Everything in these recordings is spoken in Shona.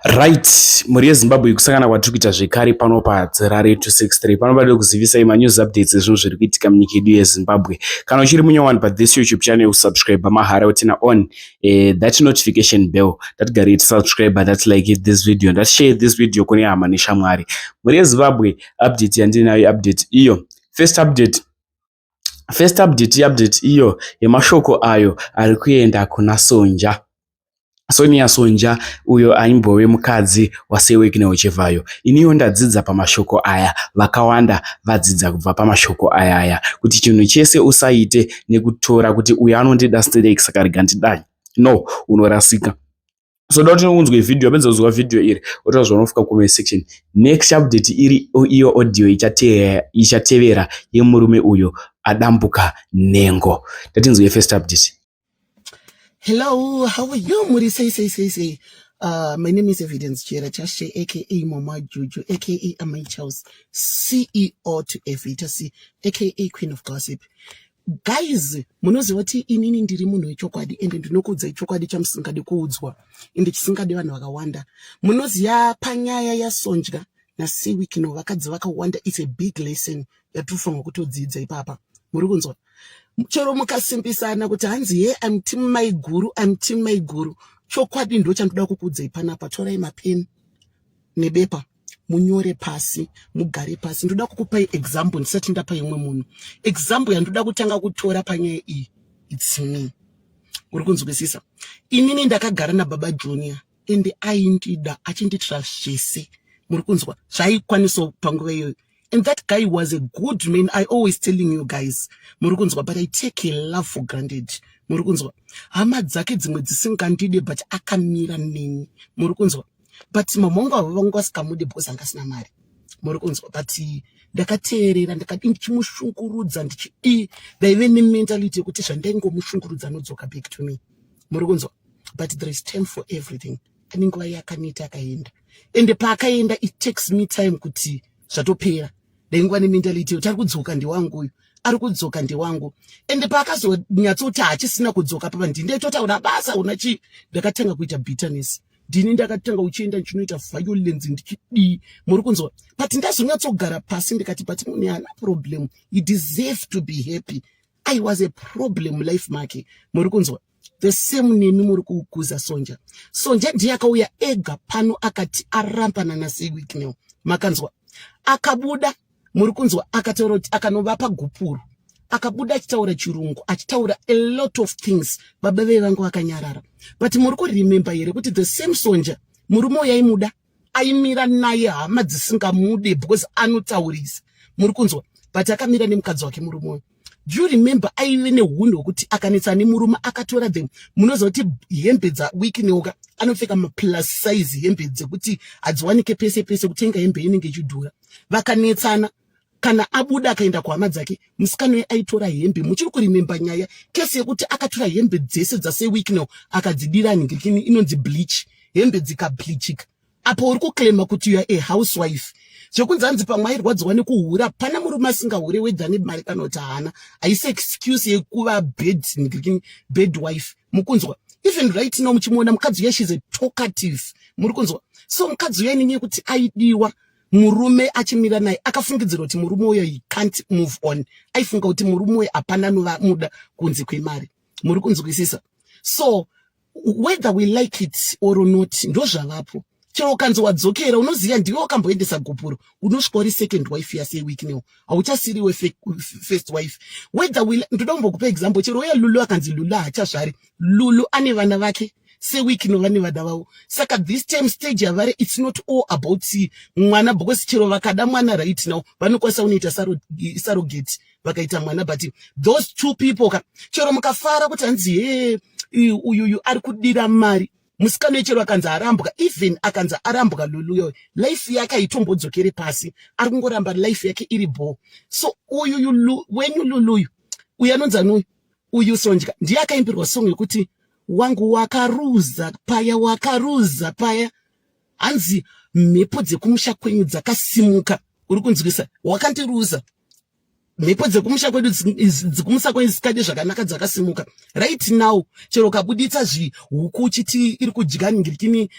Right, muri yeZimbabwe kusangana kwatiri kuita zvekare pano paZerare 263 panoda kuzivisai manews updates ezvinhu zviri kuitika munyika yedu yeZimbabwe. Kana uchiri munyowani pathis YouTube channel, usubscribe mahara utina on that notification bell, ndatigare subscribe, that like this video, that share this video kune hama neshamwari. Muri yeZimbabwe update yandinayo update iyo first update iyo yemashoko ayo ari kuenda kuna Sonja. Sonia Sonja uyo aimbove mukadzi waSewekineo Chevhayo. Iniwo ndadzidza pamashoko aya, vakawanda vadzidza kubva pamashoko aya kuti chinhu chese usaite nekutora kuti uyo anondida stirek saka rega ndidai. No, unorasika. So don't unzwe video benza uzwa video iri utazvanofika comment section. Next update iri iyo audio ichatevera yemurume uyo adambuka nengo. Ndatinzwe first update. Hello, how are you? Muri say. My name is Evidence Chera Chashe, aka Mama Juju, aka Amai Charles, CEO to Evita C, aka Queen of Gossip. Guys, munozi wati inini ndiri munhu wechokwadi ende ndinokudza ichokwadi chamusingadi kuudzwa ende chisingadi vanhu vakawanda. Munozi panyaya yaSonja naSewekineo vakadzi vakawanda. It's a big lesson yatofanirwa kutodzidza ipapa. Muri kunzwa? Chero mukasimpisana kuti hanzi I'm team my guru. Chokwadi ndo chandoda kukudzai panapa. Torai mapeni nebepa munyore pasi, mugare pasi. Ndoda kukupai example ndisati ndapa imwe munhu. Example yandoda kutanga kutora panyaya iyi, it's me. Uri kunzwisisa? Inini ndakagara naBaba Junior ende aindida achinditira zvese. Muri kunzwa? Zvaikwanisa panguva iyoyo. And that guy was a good man. I always telling you guys, murukunzwa, but I take a love for granted. Murukunzwa, hama dzake dzimwe dzisingandide but akamira neni. Murukunzwa, but mamongo avangu asikamude because angasina mari. Murukunzwa, but ndakateerera ndichimushungurudza ndaive nementality yekuti zvandaingomushungurudza anodzoka back to me. Murukunzwa, but there is time for everything. Anenguva yakaneta akaenda. And paakaenda it takes me time kuti zvatopera. Ndaingwa nementality yoti ari kudzoka ndiwangu. Ende paakazonyatsoti hachisina kudzoka papa ndindaitotaura basa unachi ndakatanga kuita bitterness. Ndini ndakatanga uchienda ndichinoita violence ndichidii. Muri kunzwa? But ndazonyatsogara pasi ndikati but mune hana problem. You deserve to be happy. I was a problem life make. Muri kunzwa? The same name muri kukuza Sonja. Sonja ndiye akauya ega pano akati arambana naSewekineo. Makanzwa? Akabuda, muri kunzwa, akataura kuti akanovapa gupuru. Akabuda achitaura chirungu, achitaura a lot of things. Baba vangu vakanyarara. But muri kuremember here kuti the same Sonja, murume yaimuda, aimira naye hama dzisingamude because anotaurisa. Muri kunzwa, but akamira nemukadzi wake murume. Do you remember aive nehundo hwekuti akanetsa nemurume akatora them. Munoziva kuti hembe dzaWikineo anopfeka plus size hembe dzekuti hadziwanike pese kutenga hembe inenge ichidhura. Vakanetsana kana abuda akaenda kuhama dzake, musikana aitora hembe. Muchiri kuremember nyaya kesi yekuti akatora hembe dzese dzaSewekineo akadzidira ningirikini inonzi bleach, hembe dzikableachika. Apo uri kuclaima kuti you are a housewife. Zvokunzi hanzi pamwe airwadziwa nekuhura pana murume asingahure wedza nemari kana kuti haana. Haisi excuse yekuva bed wife. Mukunzwa? Even right now muchimuona mukadzi uya she's a talkative. Muri kunzwa? So mukadzi uya nenyaya yekuti aidiwa murume achimira naye akafungidzira kuti murume uyo he can't move on. Aifunga kuti murume uyo hapana anomuda kunze kwemari. Muri kunzwisisa? So whether we like it or not ndo zvavapo. Chero ukanzi wadzokera unoziva ndiwe wakamboendesa gupuro, unosvika uri second wife yaSewekineo, hauchasiriwe first wife. Whether we ndoda kumbokupa example, chero uya Lulu akanzi Lulu haachazvari. Lulu ane vana vake, Sewekineo vane vana vavo. Saka this time stage yavari, it's not all about mwana, because chero vakada mwana right now vanokwanisa unoita surrogate vakaita mwana, but those two people chero mukafara kuti hanzi uyu ari kudira mari. Musikana chero akanzi arambwa, even akanzi arambwa Lulu yo, life yake aitombodzokere pasi, ari kungoramba life yake iri bo. So wenyu Lulu uyu anonzi uyu Sonja ndiye akaimbirwa song yekuti wangu wakaruza paya, hanzi mhepo dzekumusha kwenyu dzakasimuka. Uri kunzwisa? Wakandiruza. mhepo dzekumusha kwedu dzikumusa kwedu dzisikade zvakanaka dzakasimuka right now. Chero kabuditsa zvihuku chiti iri kudya ngirikini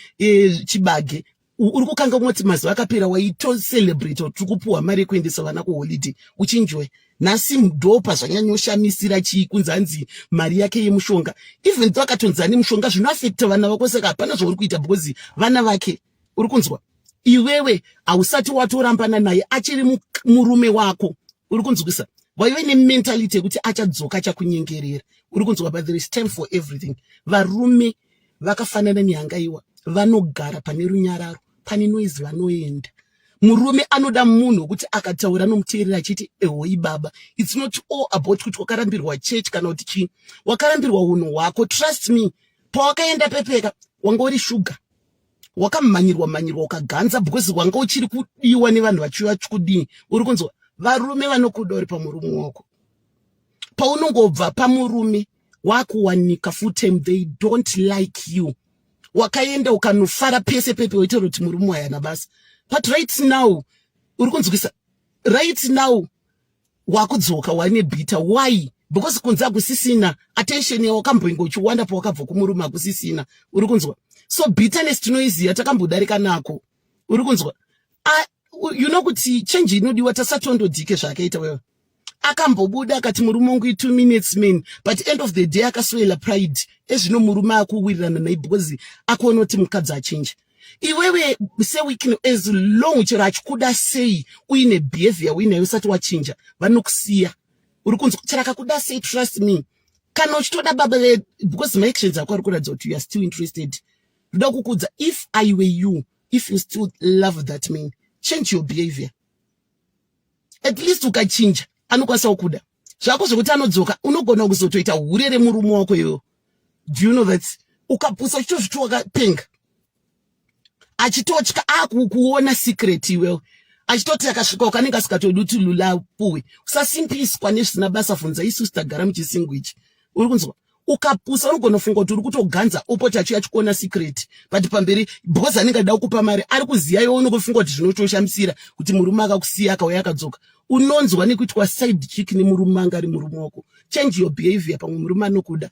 chibage, uri kukanga moti mazuva akapera waitocelebrate tiri kupuhwa mari yekuendesa vana kuholiday uchinjoy. Nhasi mudhopa zvanyanyoshamisira chikunzi hanzi mari yake yemushonga, even though akatonza nemushonga zvinoafekta vana vako, saka hapana zvauri kuita because vana vake uri kunzwa. Iwewe hausati watorambana naye achiri murume wako, uri kunzwisa. Waive nementality yekuti achadzoka achakunyengerera, uri kunzwa. But there is time for everything. Varume vakafanana nehangaiwa vanogara pane runyararo, pane noise vanoenda. Murume anoda munhu wekuti akataura nomuteerera achiti ehoi baba. It's not all about kuti wakarambirwa church kana kuti chii, wakarambirwa unhu hwako. Trust me, pawakaenda pepeka wanga uri shuga, wakamhanyirwa ukaganza because wanga uchiri kudiwa nevanhu vachiva chikudini, uri kunzwa. Varume vanokuda uri pamurume wako. Paunongobva pamurume wakuwanika full time, they don't like you. Wakaenda ukanofara pese pepe uitira kuti murume wayana basa. But right now, uri kunzwisa, right now wakudzoka wane bita. Why? Because kunza kusisina attention yawo kamboingo chiwanda pawakabva kumurume akusisina, uri kunzwa. So bitterness tinoiziya takambodarika nako, uri kunzwa. You know kuti change inodiwa tasatondodhike zvakaita wewe. Akambobuda akati murume wangu 2 minutes man, but end of the day akaswela pride ezvino murume akuwirirana naye because akuona kuti mukadzi achange. Iwewe seweekend as long chero achikuda sei uine behavior uinayo usati wachinja, vanokusiya. Uri kunzwa chero akakuda sei, trust me, kana uchitoda baba because my actions ako ari kuratidza kuti you are still interested. Ndoda kukudza, if I were you, if you still love that man, change your behavior. At least ukachinja anokwanisa kukuda. Zvako zvokuti anodzoka unogona kuzotoita hurere murume wako iwewe. Do you know that? Ukapusa uchitozviti wakapenga, achitotya akukuona secret iwewe, achitoti akasvika ukanenge asikatodi kuti lulapuwe. Usasimpiswa nezvisina basa, funza isu tagara muchisingu ichi, uri kunzwa. Ukapusa unogona kufunga kuti uri kutoganza opoti achiuya achikuona secret, but pamberi because anenge ada kukupa mari ari kuziya iwe unokufunga kuti zvinotoshamisira kuti murume akakusiya akauya akadzoka. Unonzwa nekuitwa side chick nemurume anga ari murume wako. Change your behavior pamwe murume anokuda.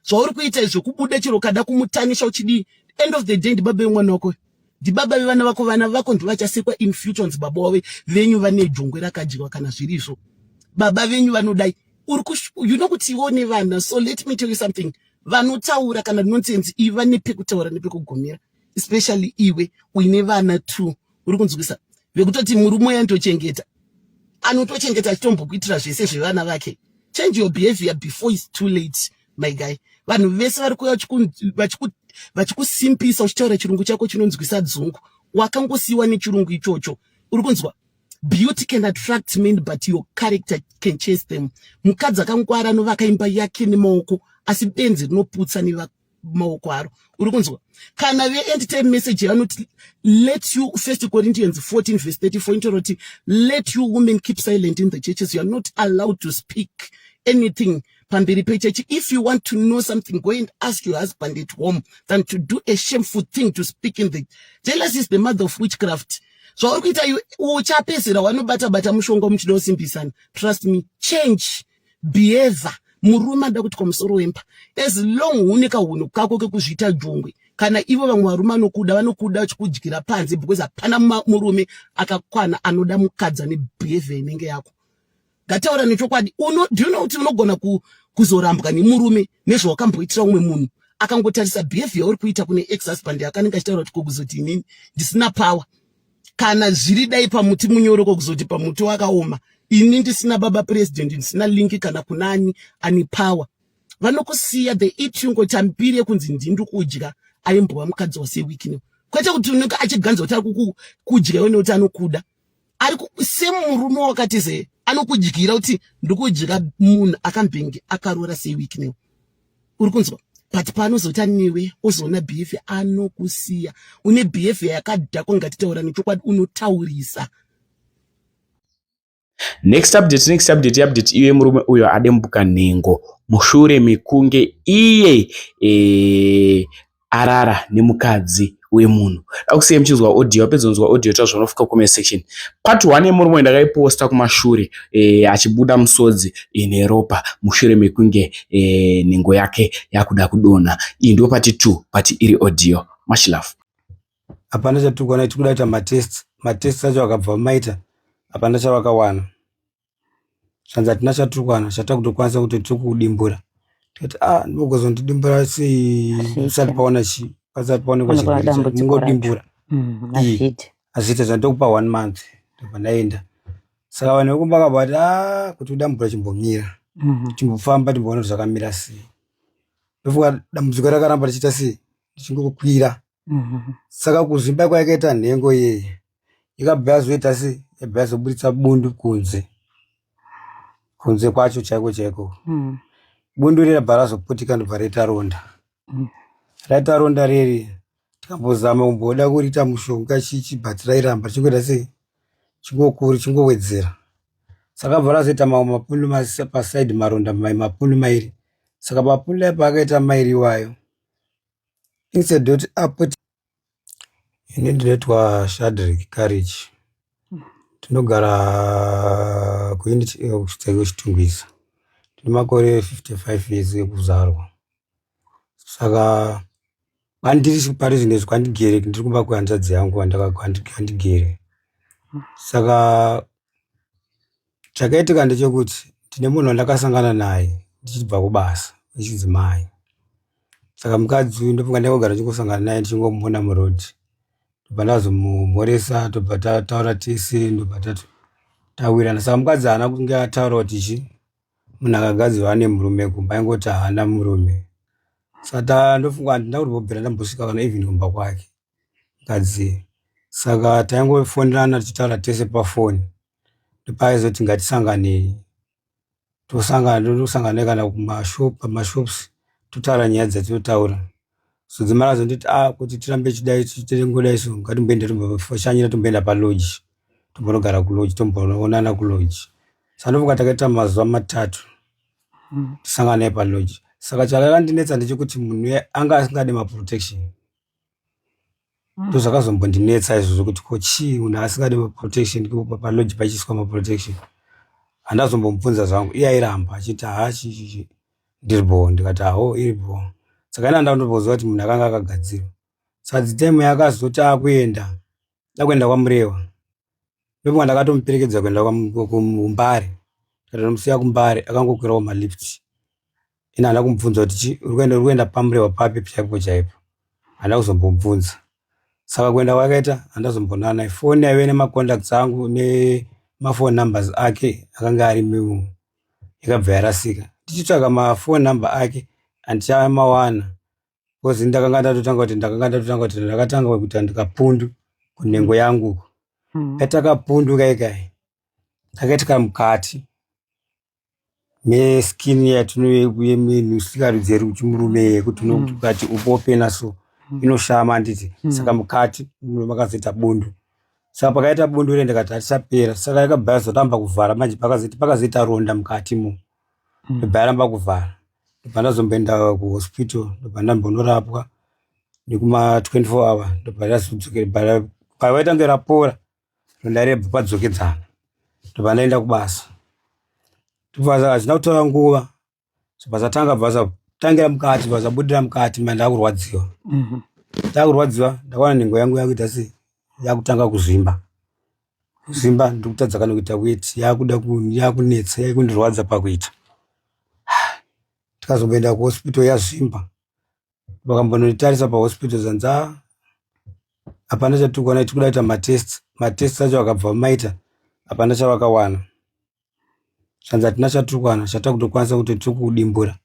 Zvauri kuita izvo kubuda chero kada kumutanisha uchidi, end of the day ndibaba vemwana wako, ndibaba vevana vako, vana vako ndivachasekwa in future nzi baba wave venyu vane jongwe rakadyiwa kana zvirizvo. Baba venyu vanodai. You know kuti iwo nevana. So let me tell you something. Vanotaura kana nonsense iva nepekutaura nepekugumira. Especially iwe uine vana too. Uri kunzwisa. Vekutoti murume yandochengeta. Anotochengeta achitombokuitira zvese zvevana vake. Change your behavior before it's too late, my guy. Vanhu vese vari kuuya vachikusimpisa uchitaura chirungu chako chinonzwisa dzungu. Wakangosiyiwa nechirungu ichocho. Uri kunzwa. Beauty can attract men, but your character can chase them. Mukadzi akangwara anovaka imba yake nemaoko, asi benzi rinoputsa nemaoko aro. Uri kunzwa. Kana ve-entertain message yanoti, let you, 1 Corinthians 14 verse 34, intoroti, let you women keep silent in the churches. You are not allowed to speak anything pamberi pechechi. If you want to know something, go and ask your husband at home than to do a shameful thing to speak in the... Jealousy is the mother of witchcraft. So ukuita uchapezera wanobata mushonga muchidosimbisana. Trust me, change behavior. Murume anda kuti kwamusoro wemba. As long unika hunhu kako kekuzviita jongwe. Kana ivo vamwe varume vanokuda chikudyira panze because hapana murume akakwana anoda mukadzi ane behavior inenge yako. Ngataura nechokwadi. Do you know kuti unogona kuzorambwa nemurume nezvawakamboitira umwe munhu akangotarisa behavior uri kuita kune ex-husband akanenge achitaura kuti kuzoti inini ndisina power. Kana zviri dai pamuti munyoroko kuzoti pamuti wakaoma, ini ndisina baba president, ndisina linki kana kunani ani power. Vanokusiya, they eat you ngoti ambiri kunzi ndindu kudya aimbwa mukadzi wase weekend. Kwete kuti unenge achiganza kuti ari kudya wene kuti anokuda. Ari same murume wakati ze anokudyira kuti ndikudya munhu akambenge akarora se weekend. Uri kunzwa. But panozoti aniwe ozona behavior anokusiya. Une behavior yakadhakwa ngatitaura nechokwadi unotaurisa. Next update iye murume uyo adembuka nhengo mushure mekunge iye arara nemukadzi wemunhu. Dakusiyai muchinzwa audio, apedza kunzwa audio tazvanofuka comment section. Part 1 yemurume ndakaiposta kumashure achibuda musodzi neropa mushure mekunge nhengo yake yakuda kudonha. Iyi ndio part 2, part iri audio. Much love. Hapana chatukwana tikuda kuita matest acho akabva maita hapana chavakawana. Zvanzi hatina chatukwana chatakutokwanisa kuti tikudimbura. Tikati ndokuzondidimbura sei usati paona pasati paonekwa chirwere mungodimbura. Azviita zvandokupa 1 month ndobva ndaenda. Saka vanhu vekumba vakabva kuti kudambura chimbomira. Chimbofamba timboona kuti zvakamira sei. Ndofunga dambudziko rakaramba richiita sei richingokwira. Saka kuzvimba kwakaita nhengo yeye ikabva yazoita sei yabva yazobuditsa bundu kunze kwacho chaiko. Bundu riri rabva razoputika ndobva raita ronda. Raita ronda riri tikambozama kumboda kuriita mushonga but rairamba richingoita sei chingowedzera. Saka bva razoita mamwe mapundu pasaidhi maronda mapundu mairi. Saka mapundu apo akaita mairi iwayo instead kuti aputi. Ini ndinoitwa Shadrack Courage. Tinogara kuchitungwiza. Ndine makore 55 years ekuzarwa. Saka bandiri pari zvinezvi kwandigere ndiri kumba kwehanzvadzi yangu kwandigere. Saka chakaitika ndechekuti ndine munhu wandakasangana naye ndichibva kubasa wechidzimai. Saka mukadzi uyu ndofunga ndakagara ndichingosangana naye ndichingomuona murodhi. Ndobva ndazomumhoresa tobva tataura tese ndobva tawirana. Saka mukadzi haana kunge ataura kuti munhu akagadzirwa nemurume kumba aingoti haana murume. Saka ndofunga handina kumbobvira ndambosvika kana even kumba kwake mukadzi. Saka taingofonerana tichitaura tese pafoni. Ndopaizoti ngatisanganei. Tosangana kana kumashops totaura nyaya dzatinotaura. Zodzimara zonditi kuti tirambe chidai tichitongodai so ngatimboenda tomboshanyira tomboenda palodge. Tombonogara kulodge tomboonana kulodge. Saka ndofunga takaita mazuva 3 tisangana naye palodge. Saka chakandinetsa ndechekuti munhu anga asingade maprotection. Ndozvakazombondinetsa izvozvo kuti kochi munhu asingade maprotection palodge pachiswa maprotection. Handazombomubvunza zvangu iye airamba achiti ndiribo. Ndikati iribo. Saka ina ndandobozwa kuti munhu akanga akagadzirwa. Saka dzitemu yakazoti akuenda ndakuenda kwaMurewa. Ndofunga ndakatomuperekedza kuenda kuMbare. Ndikatomusiya kuMbare akangokwirawo malift. Ina handina kumubvunza kuti uri kuenda paMurewa papi chaipo. Handina kuzombomubvunza. Saka kuenda kwakaita handazombonana naye. Foni yaive nemacontacts angu nemafoni numbers ake akanga arimo yakabva yarasika. Ndichitsvaga mafoni number ake handichamawana. Because ndakanga ndatotanga kuti ndakatanga kuita ndikapundu kunhengo yangu. Kaita kapundu kaikai. Kakaitika mukati meskin yatinoyemusikarudzi ruchimurume kuti unokati upopena so inoshama handiti. Saka mukati makazoita bundu. Saka pakaita bundu ire ndikati hatichapera. Saka yakabva yazotamba kuvhara manje pakazoita ronda mukatimo. Ndobva yaramba kuvhara. Ndobva ndazomboenda kuhospital ndobva ndambonorapwa nekuma 24 hour ndobva razodzokera pavaita kunge rapora ronda rebva padzokedzana. Ndobva ndaenda kubasa. Ndobva hazvina kutora nguva zvobva zvatanga bvazatangira mukati bva zabudira mukati mandakurwadziwa. Ndakurwadziwa ndakaona nhengo yangu yakuita sei yakutanga kuzvimba. Kuzvimba ndokutadza kana kuita weight yakunetsa yakundirwadza pakuita. Tikazomboenda kuhospital yazvimba. Vakambonditarisa pahospital zanza hapana chatukwana tikuda kuita matest acho akabva maita hapana chavakawana. Zvanzi hatina chatukwana chatakutokwanisa kuti tikudimbura.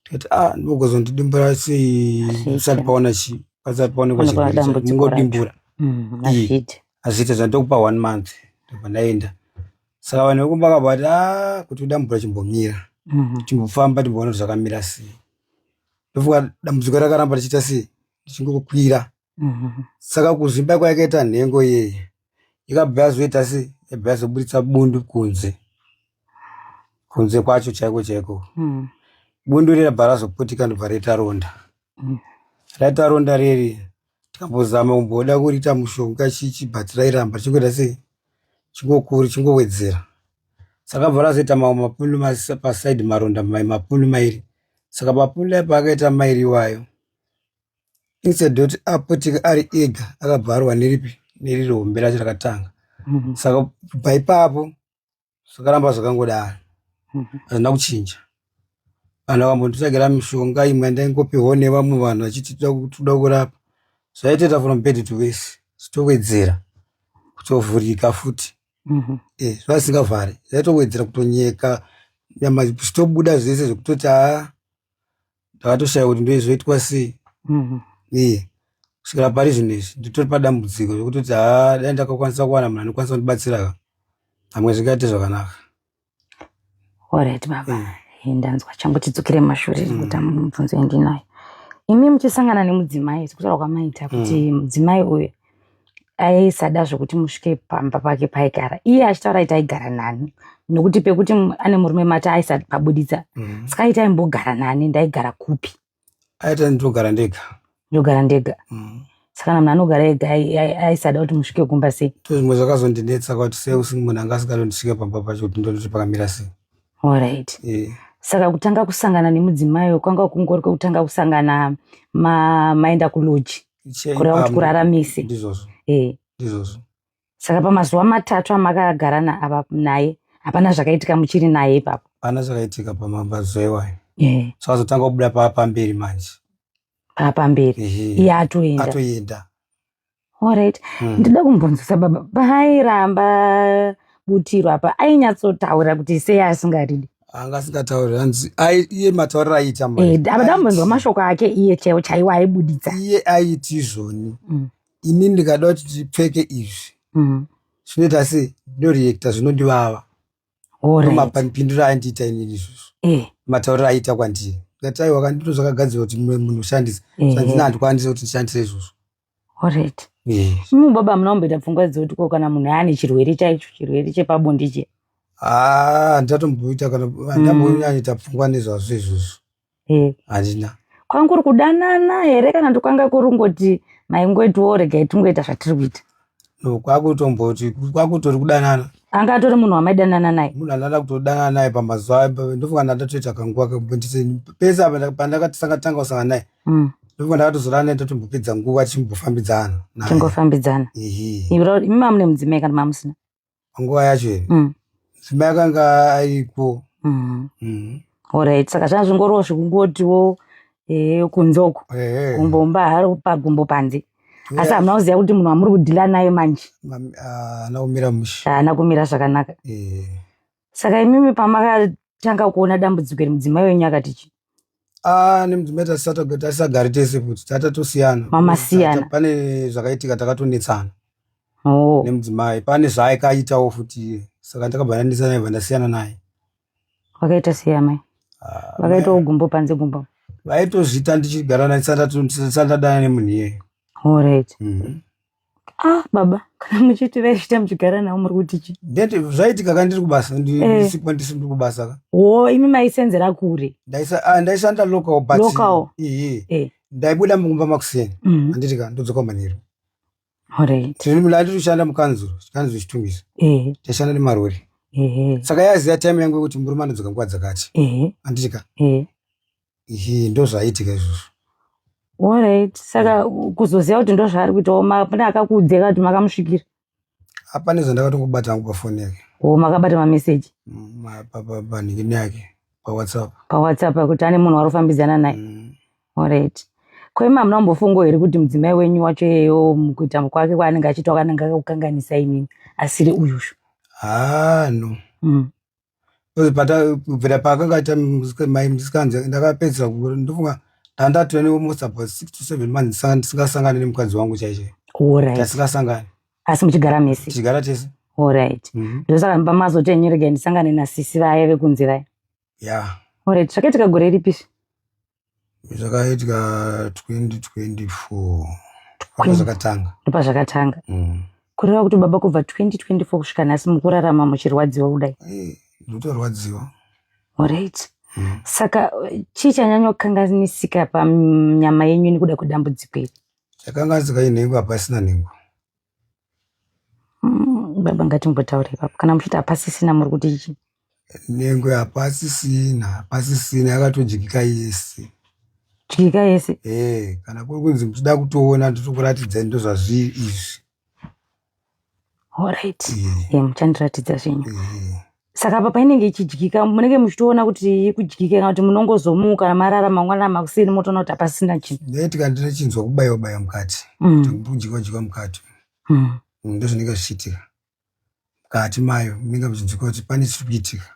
Tikati ndokuzondidimbura sei usati pasati paonekwa chirwere mungodimbura. Azviita zvandokupa 1 month ndobva ndaenda. Saka vanhu vekumba vakabva kuti kudambura chimbomira. Chimbofamba timboona kuti zvakamira sei. Ndofunga dambudziko rakaramba richiita sei richingokwira. Saka kuzvimba kwakaita nhengo yeye ikabva yazoita sei yabva yazobuditsa bundu kunze kwacho chaiko. Bundu riri rabva razoputika ndobva raita ronda. Raita ronda riri chikambozama kumboda kuita mushonga chichibhatira iramba chingoita sei chingokuri chingowedzera saka bva razoita mamwe mapunu pasaidi maronda mapunu mairi saka mapunu aipa akaita mairi iwayo instead yoti apoteke ari ega akabvarwa neriri hombe racho rakatanga saka kubva ipapo zvakaramba zvakangodaro hazvina kuchinja vanhu vakambonditsvagira mishonga imwe andaingopiwawo nevamwe vanhu vachiti toda kurapa zvaitoita from bed to wese zvitowedzera kutovhurika futi zvasingavhari zvaitowedzera kutonyeka nyama zvitobuda zvese zvekutoti ndakatoshaya kuti ndoizvoitwa sei kusvikira pari zvinhu izvi nditori padambudziko zvekutoti dai ndakakwanisa kuwana munhu anokwanisa kundibatsira hamwe zvingaite zvakanaka. Alright baba, ndanzwa changu tidzokere mashure kuti mubvunzo endinayo. Imi muchisangana nemudzimai sekutaura kwamaita kuti mudzimai uyu aisada zvokuti musvike pamba pake paigara. Iye achitaura kuti aigara nani nokuti pekuti ane murume mata aisati pabuditsa. Saka aita imbogara nani ndaigara kupi? Aita ndogara ndega. Ndogara ndega. Saka munhu anogara ega aisada kuti musvike kumba sei? Zvimwe zvakazondinetsa kuti sei usingi munhu anga asingadondisvike pamba pacho kuti ndoti pakamira sei. Alright. Saka kutanga kusangana nemudzimai kwanga kungori kutanga kusangana maenda kuloji kureva kuti kuraramise. Ndizvozvo. Ndizvozvo. Saka pamazuva matatu amakagara naye hapana zvakaitika muchiri naye ipapo? Hapana zvakaitika pamazuva iwayo. Saka zotanga kubuda pamberi manje. Pamberi iye atoenda. Alright. Ndida kumbonzwisa baba paairamba butiro apa ainyatsotaura kuti sei asingaridi? Anga asingatauri hanzi iye matauriro aiita abadambonzwa mashoko ake iye chaiwo aibuditsa. Iye aiti izvoni ini ndikada kuti tipfeke izvi zvinoita sei ndoriekta zvinondivava mapindiro aindiita inini izvozvo matauriro aiita kwandiri ngati aiwa kandiro zvakagadzirwa kuti munhu ushandise sandina handikwanise kuti ndishandise izvozvo. Alright. Baba munomboita pfungwa dzekuti ko kana munhu ane chirwere chaicho chirwere chepabonde che? Ndatomboita kana ndambonyanyita pfungwa nezvazvo izvozvo. Handina. Kwanga kuri kudanana here kana ndokanga kurungoti maingwetuwo regai tingoita zvatiri kuita? No, kwakutomboti kwakutori kudanana. Anga atori munhu wamaidanana naye? Munhu andada kutodanana naye pamazuva ndofunga ndatoita kanguva kebundise pese apa pandakati sakatanga kusangana naye. Ndofunga ndakatozorana naye totombopedza nguva tichimbofambidzana. Tingofambidzana. Imi mamune mudzimai kana mamusina? Nguva yacho here. Mudzimai akanga ariko. Alright, saka zvanga zvingoriwo zvekungotiwo kunzoko kumbomba hari pagumbo panze. Asi hamuna kuziva kuti munhu wamuri kudhila naye manje? Haana kumira mushe. Haana kumira zvakanaka. Saka imimi pamakatanga kuona dambudziko mudzimai wenyu akati chii? Nemudzimai tasisagari tese kuti tatatosiyana. Mamasiyana. Pane zvakaitika takatonetsana. Nemudzimai pane zvaaikaitawo futi saka ndakabva ndasiyana naye. Wakaita sei mai? Wakaitawo gumbo panze gumbo? Vaitozvita ndichigara naye sandadana nemunhu iyeyo. Alright. Baba, kana muchiti vaishita muchigara nawo muri kuti chii? Ndeti zvaitika kana ndiri kubasa ndisiri kubasa. Imi maisenzera kure? Ndaishanda local but local. Ndaibuda mumba makuseni. Anditi kana ndodzoka manheru. Alright. Tiri ndatoshanda mukanzuro chitungisa. Taishanda nemarori. Saka yaziya time yangu kuti murume anodzoka nguva dzakati. Anditi ka. Ndo zvaitika izvozvo. Alright. Saka kuzoziva kuti ndo zvaari kuitawo pane akakuudzeka kuti makamusvikira? Hapana zvandakatongobata hangu pafoni yake. Makabata mameseji? Panhingini yake paWhatsApp. PaWhatsApp kuti ane munhu warofambidzana naye. Alright. Kwema hamuna kumbofunga here kuti mudzimai wenyu wacho iyeyo mukuita kwake kwaanenge achiita kanenge akakukanganisa inini asiri uyuzvo? No. Kubvira paakanga aita musikanzi ndakapedzisa ndofunga ndatove almost about 6 to 7 months ndisingasangani nemukadzi wangu chaiche. Alright. Tasingasangani. Asi muchigara mese? Tichigara tese. Alright. Ndosaka pamazoto enyu regai ndisangane nasisi vaya vekunze vaya? Alright. Zvakaitika gore ripi? Zvakaitika 2024. Zvakatanga. Ndopazvakatanga. Kureva kuti baba kubva 2024 kusvika nhasi mukurarama muchirwadziwa kudai? Ndotorwadziwa. Alright. Saka chii chanyanya kukanganisika panyama yenyu nekuda kudambudziko iri? Chakangatsika inhengo hapasina nhengo. Baba ngatimbotaure ipapo. Kana muchiti hapasisina muri kuti ichi? Nhengo hapasisina yakatojikika yese. Jikika yese? Kana kuri kunzi muchida kutoona ndotokuratidzai ndozvazviri izvi. Alright. Muchandiratidza zvenyu. Saka apa painenge ichijikika munenge muchitoona kuti ikujikika kana kuti munongozomuka marara mangwana makuseni motoona kuti hapasina chinhu? Ndaitika ndinochinzwa kubayiwa mukati. Kuti mujikwa mukati. Ndozvinenge zvichiitika. Mukati mayo munenge muchinzwa kuti pane chiri kuitika.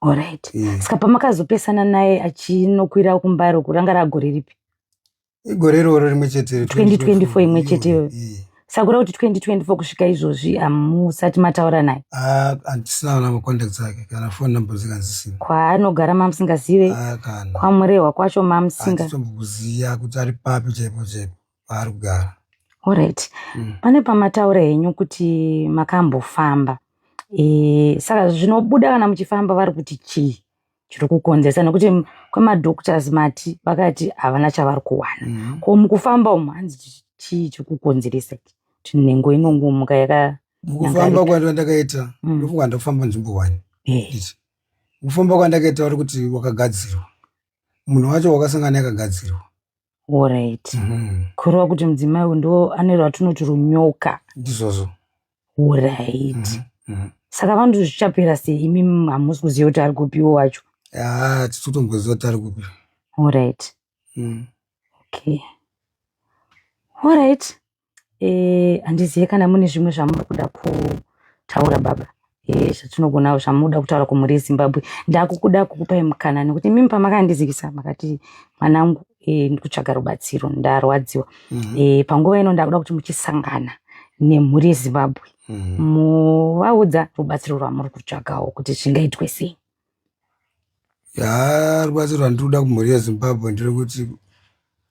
Alright. Saka pamakazopesana naye achinokwira kuMbaro kuranga ragore ripi? Igore iroro rimwe chete. 2024 imwe cheteyo. Sakura kuti 2024 kusvika izvozvi hamusati mataura naye? Handisina namacontacts ake kana phone number dzikanzisina. Kwaanogara mamusingazive? Kwamurehwa kwacho mamusinga? Handisombokuziya kuti ari papi chaipo paari kugara. Alright. Pane pamataura henyu kuti makambofamba. Saka zvinobuda kana muchifamba vari kuti chii chiri kukonzeresa, nekuti kwemadoctors mati vakati havana chavari kuwana. Ko mukufamba umu hanzi chii chiri kukonzeresa kuti nhengo inongomuka yakanyangarika? Mukufamba kwandakaita ndofunga ndakufamba nzvimbo 1. Kufamba kwandakaita vari kuti wakagadzirwa. Munhu wacho wakasangana yakagadzirwa. Alright. Kureva kuti mudzimai ndo ane ratunoti runyoka. Ndizvozvo. Alright. Saka vantu zvichapera sei imi hamusi kuziva kuti ari kupiwo wacho? Titotomboziva kuti ari kupi. Alright. Okay. Alright. Handizive kana mune zvimwe zvamuda kuda kutaura baba. Zvatinogona zvamuda kutaura kumhuri yeZimbabwe. Ndakukuda kukupai mukana nekuti mimi pamakandizivisa makati mwanangu ndikutsvaga rubatsiro ndarwadziwa. Panguva ino ndakuda kuti muchisangana nemhuri yeZimbabwe muvaudza rubatsiro rwamuri kutsvagawo kuti zvingaitwe sei. Rubatsiro rwandinoda kumhuri yeZimbabwe nderekuti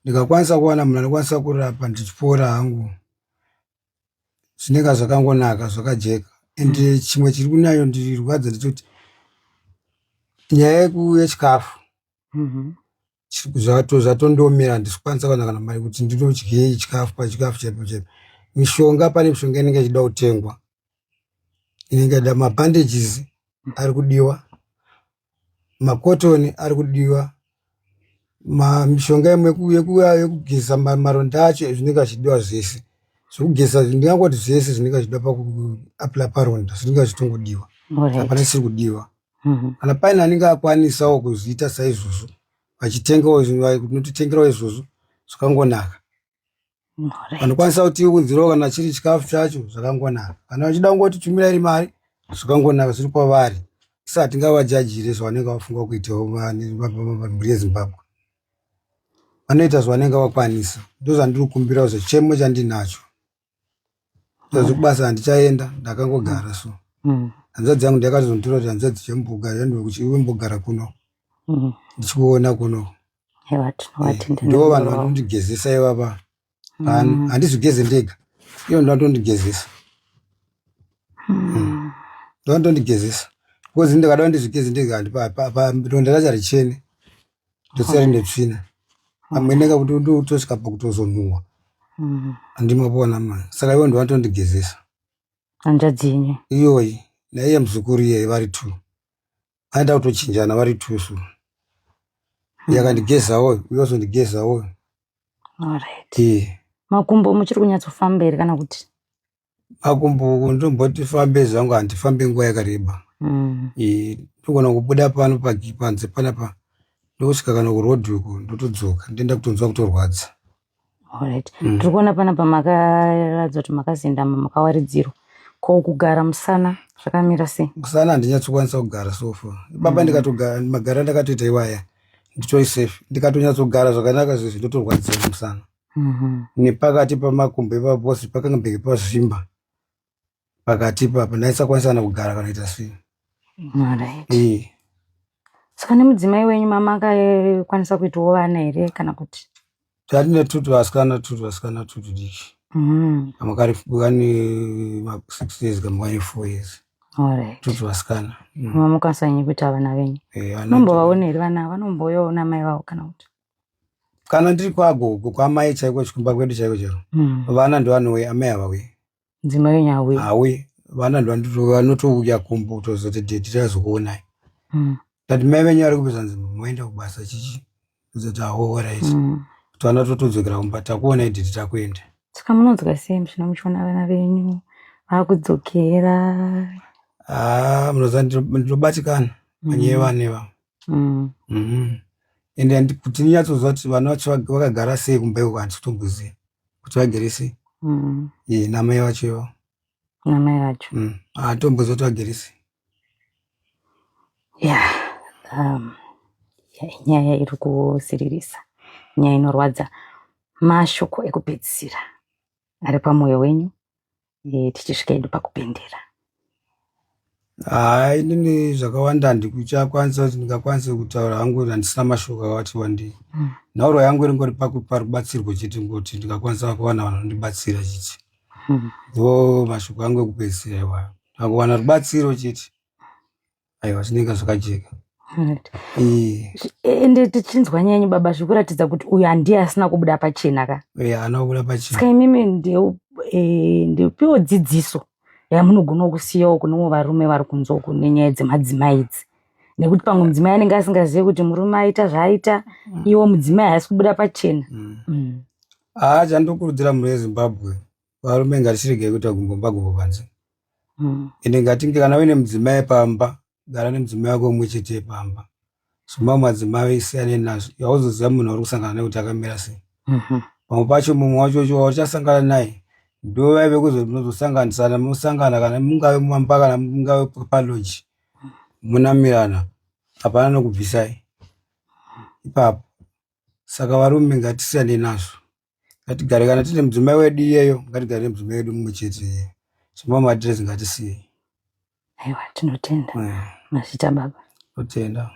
ndikakwanisa kuwana munhu anokwanisa kurapa ndichipora hangu zvinenge zvakangonaka zvakajeka. Ende chimwe chiri kunyanyo ndirwadza ndechoti nyaya yechikafu zvatondomera handisikwanisa kuwana kana mari kuti ndinodyei chikafu pachikafu chaipo. Mishonga pane mishonga inenge ichida kutengwa, inenge ida mabandages ari kudiwa, makotoni ari kudiwa, mishonga yekugeza maronda acho zvinenge zvichidiwa zvese. Zvokugeza ndingangoti zvese zvinenge zvichida pakuapla paronda zvinenge zvichitongodiwa. Hapana chisiri kudiwa. Kana paine anenge akwanisawo kuzviita saizvozvo vachitotengerawo izvozvo zvakangonaka. Vanokwanisa kuti unzirawo kana chiri chikafu chacho zvakangonaka. Kana vachida kungoti tumirai mari zvakangonaka zviri kwavari. Isa hatingavajajire zvavanenge vafunga kuitawo mhuri yeZimbabwe. Vanoita zvavanenge vakwanisa. Ndozvandiri kukumbirawo zvichemo chandinacho. Zvokubasa handichaenda ndakangogara so. Hanzvadzi yangu ndakazontora kuti hanzvadzi chembogara kuno. Ndichikuona kuno. Ndo vanhu vanondigezesa ivava. Handizvigeze ndega. Iyo ndotondigezesa. Ndotondigezesa. Because ndikada ndizvigeze ndega ronda racho richene. Ndosara ndetsvina. Amweneka kuti ndotosvika pakutozonhuwa. Handimapona mani. Saka ivo ndovandigezesa. Hanzvadzi yenyu iyoyi naiye muzukuru iye vari 2. Aenda kutochinjana vari 2 so. Yakandigezawo yozondigezawo. Alright. Makumbo muchiri kunyatsofamba here kana kuti? Makumbo ndomboti fambe zvangu handifambe nguva yakareba. Ndogona kubuda pano panze panapa ndosvika kana kurodhi uko ndotodzoka ndoenda kutonzwa kutorwadza. Alright. Tiri kuona panapa makaratidza kuti makazendama makawaridzirwa. Ko kugara musana zvakamira sei? Musana handinyatsokwanisa kugara sofa. Baba ndikatogara magara ndakatoita iwaya nditori safe. Ndikatonyatsokuгара zvakanaka zvizvi ndotorwadzira musana. Nepakati pamakumbo ipapo pakanga pazvimba. Pakati papa ndaisakwanisa kugara kana kuita sei. Alright. Saka nemudzimai wenyu mama akakwanisa kuitawo vana here kana kuti? Tine tutu vasikana diki. Amakari vane 6 years kamwe 4 years. Alright. Tutu vasikana. Mama mukwanisa nyi kuita vana venyu? Nombovaona here vana vanomboyawo namai vavo kana kuti? kana ndiri kwagogo kwamai chaiko chikumba kwedu chaiko chero vana ndo vanouye amai havauye mudzimai wenyu hauye hauye vana ndo vanotouya kumbu tozoti titazokuonai tati mai venyu vari kupedza nzi moenda kubasa chichi zoti right kuti vana totodzokera kumba takuonai titi takuenda saka munonzwa sei muchina muchiona vana venyu vakudzokera munoziva ndinobatikana panyaya vaneva ende kuti ndinyatsozva kuti vana vacho vakagara sei kumba iko handitotomboziva kuti vagere sei namai vacho ivo namai vacho hatomboziva kuti vagere sei nyaya iri kusiririsa, nyaya inorwadza. Mashoko ekupedzisira ari pamwoyo wenyu tichisvika edu pakupendera. Inini zvakawanda ndikuchakwanisa kuti ndingakwanisa kutaura hangu handisina mashoko akati wandei. Nhauro yangu iringori parubatsirwo chete ngoti ndingakwanisa kuwana vanondibatsira chete. Ndo mashoko angu ekupedzisira iwayo. Ndakuwana rubatsiro chete. Aiwa zvinenge zvakajeka. Ende tichinzwa nyaya yenyu baba zvikuratidza kuti uyu handiye asina kubuda pachena ka. Haana kubuda pachena. Saka imimi ndeupiwo dzidziso yamunogona kusiyawo kune varume vari kunze uku nenyaya dzemadzimai idzi. Nekuti pamwe mudzimai anenge asingazivi kuti murume aita zvaaita, iwo mudzimai haasi kubuda pachena. Chandokurudzira mhuri yeZimbabwe, varume ngatichirege kuita gumbomba panze. Ende ngatinge kana uine mudzimai pamba, gara nemudzimai wako mumwe chete pamba. Zvimwe madzimai isiyane nazvo, hauzoziva munhu uri kusangana naye kuti akamira sei. Pamwe pacho mumwe wacho wauchasangana naye ndo vaive kuzosanganisana, musangana kana mungave mumamba kana mungave paloji, munamirana, hapana nokubvisai ipapo. Saka varume ngatisiyane nazvo. Ngatigare kana tine mudzimai wedu iyeyo, ngatigare nemudzimai wedu mumwe chete. Zvimwe madirezi ngatisiyei. Aiwa, tinotenda. Mazita baba. Totenda.